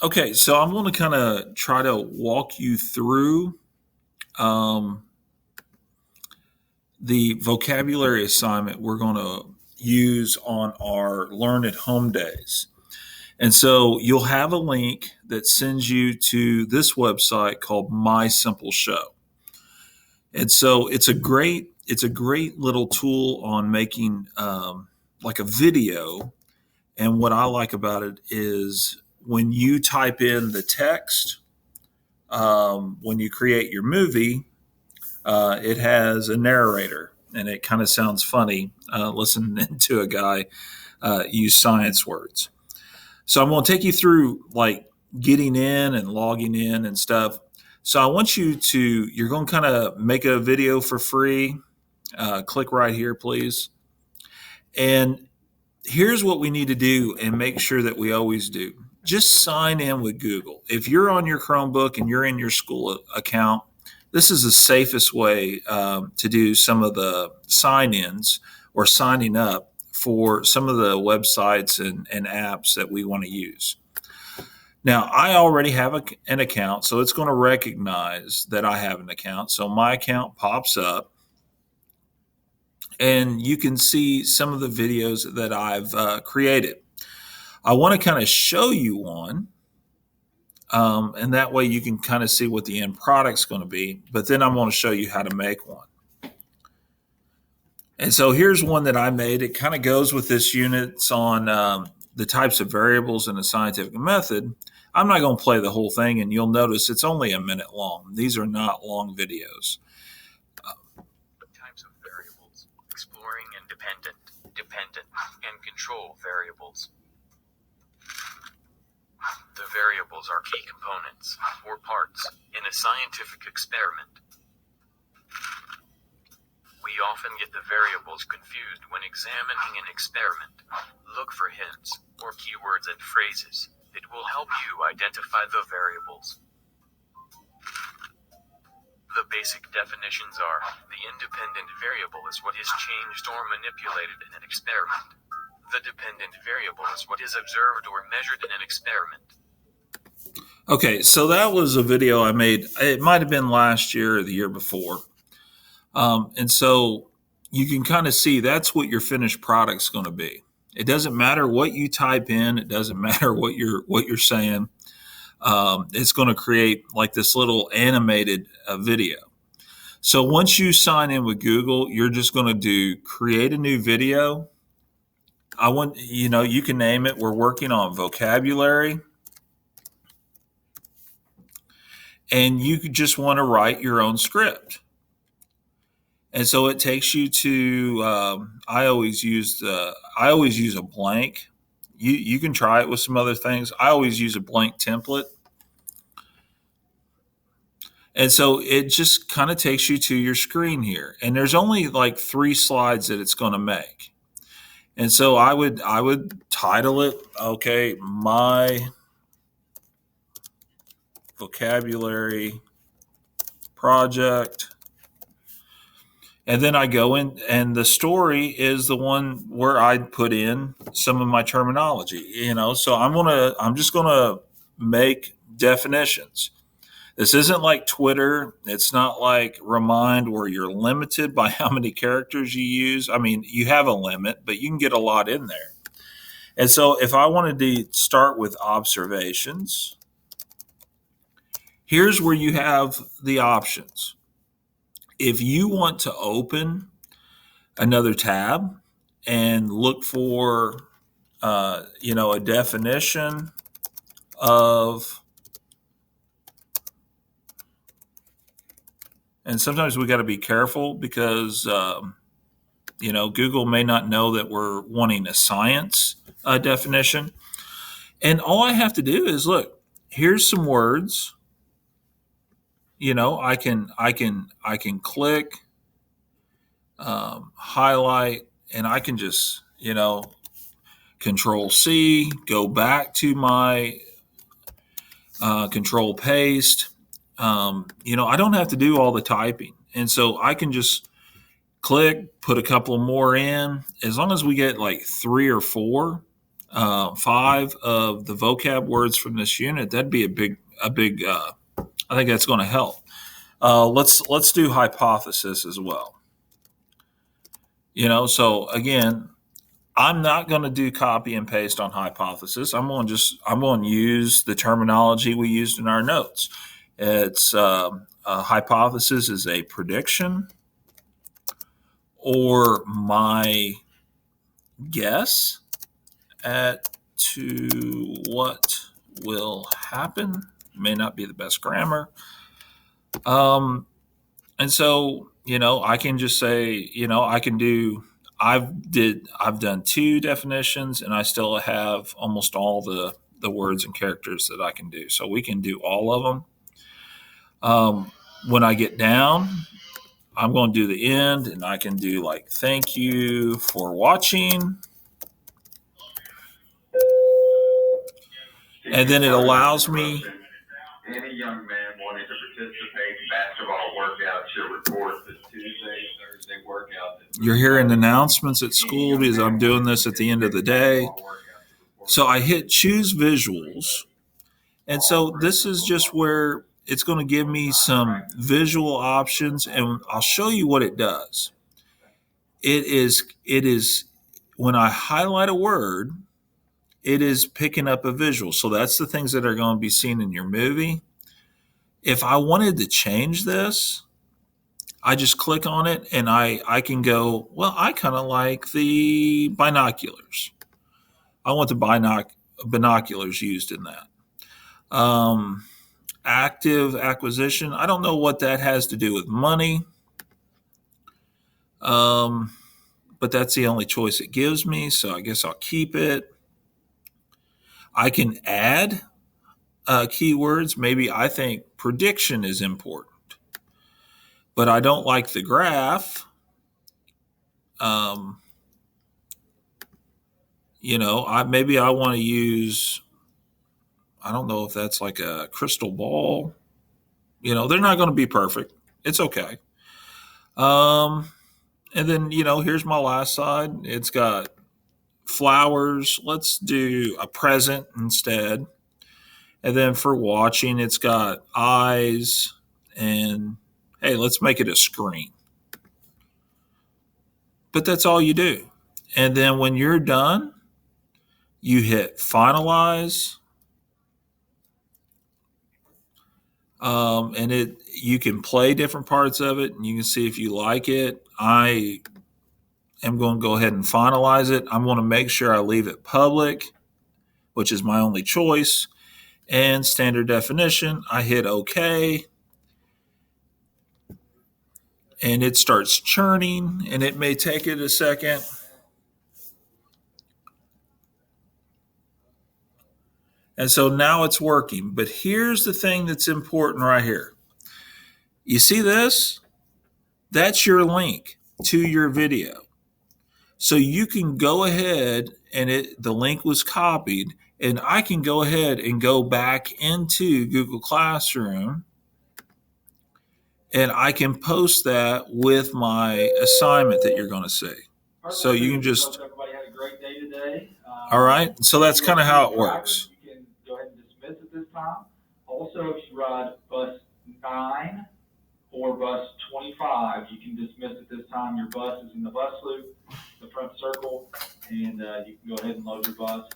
Okay, so I'm going to kind of try to walk you through um, the vocabulary assignment we're going to use on our Learn at Home days. And so you'll have a link that sends you to this website called My Simple Show. And so it's a great little tool on making like a video. And what I like about it is when you type in the text, when you create your movie, it has a narrator, and it kind of sounds funny listening to a guy use science words. So I'm going to take you through like getting in and logging in and stuff. So I want you're going to kind of make a video for free. Click right here, please. And here's what we need to do and make sure that we always do. Just sign in with Google. If you're on your Chromebook and you're in your school account, this is the safest way to do some of the sign ins or signing up for some of the websites and apps that we want to use. Now, I already have an account, so it's going to recognize that I have an account. So my account pops up, and you can see some of the videos that I've created. I want to kind of show you one, and that way you can kind of see what the end product's going to be. But then I'm going to show you how to make one. And so here's one that I made. It kind of goes with this unit. It's on the types of variables in a scientific method. I'm not going to play the whole thing, and you'll notice it's only a minute long. These are not long videos. Types of variables, exploring independent, dependent, and control variables. The variables are key components, or parts, in a scientific experiment. We often get the variables confused when examining an experiment. Look for hints, or keywords and phrases. It will help you identify the variables. The basic definitions are, the independent variable is what is changed or manipulated in an experiment. The dependent variable is what is observed or measured in an experiment. Okay, so that was a video I made. It might have been last year or the year before. And so you can kind of see that's what your finished product's going to be. It doesn't matter what you type in. It doesn't matter what you're saying. It's going to create like this little animated video. So once you sign in with Google, you're just going to do create a new video. You can name it. We're working on vocabulary. And you just want to write your own script. And so it takes you to. I always use a blank. You can try it with some other things. I always use a blank template. And so it just kind of takes you to your screen here. And there's only like 3 slides that it's going to make. And so I would title it, okay, my vocabulary project. And then I go in, and the story is the one where I put in some of my terminology, So I'm just gonna make definitions. This isn't like Twitter. It's not like Remind where you're limited by how many characters you use. I mean, you have a limit, but you can get a lot in there. And so if I wanted to start with observations, here's where you have the options. If you want to open another tab and look for, a definition of, and sometimes we got to be careful because, Google may not know that we're wanting a science definition. And all I have to do is look, here's some words. I can click, highlight, and I can just, Control C, go back to my Control paste. I don't have to do all the typing. And so I can just click, put a couple more in. As long as we get like 3 or 4, 5 of the vocab words from this unit, that'd be a big. I think that's going to help. Let's do hypothesis as well. So again, I'm not going to do copy and paste on hypothesis. I'm going to use the terminology we used in our notes. It's a hypothesis is a prediction or my guess to what will happen. May not be the best grammar. And so, I can just say, I can do, I've done 2 definitions and I still have almost all the words and characters that I can do. So we can do all of them. When I get down, I'm going to do the end and I can do like, thank you for watching. And then it allows me. Any young man wanting to participate in basketball workouts should report the Tuesday, Thursday workout. You're hearing announcements at school because I'm doing this at the end of the day. So I hit choose visuals. And so this is just where it's going to give me some visual options, and I'll show you what it does. It is when I highlight a word, it is picking up a visual. So that's the things that are going to be seen in your movie. If I wanted to change this, I just click on it and I can go, well, I kind of like the binoculars. I want the binoculars used in that. Active acquisition. I don't know what that has to do with money. But that's the only choice it gives me. So I guess I'll keep it. I can add keywords. Maybe I think prediction is important, but I don't like the graph. Maybe I want to use, I don't know if that's like a crystal ball. They're not going to be perfect. It's okay. And then, here's my last side. It's got flowers. Let's do a present instead. And then for watching, it's got eyes. And hey, let's make it a screen. But that's all you do. And then when you're done, you hit finalize. And you can play different parts of it and you can see if you like it. I am going to go ahead and finalize it. I'm going to make sure I leave it public, which is my only choice. And standard definition, I hit OK. And it starts churning, and it may take it a second. And so now it's working. But here's the thing that's important right here. You see this? That's your link to your video. So you can go ahead and the link was copied, and I can go ahead and go back into Google Classroom and I can post that with my assignment that you're going to see. So you can just. Everybody had a great day today. All right. So that's kind of how it works. You can go ahead and dismiss at this time. Also, if you ride bus 9 or bus 25, you can dismiss at this time. Your bus is in the bus loop, the front circle, and you can go ahead and load your bus.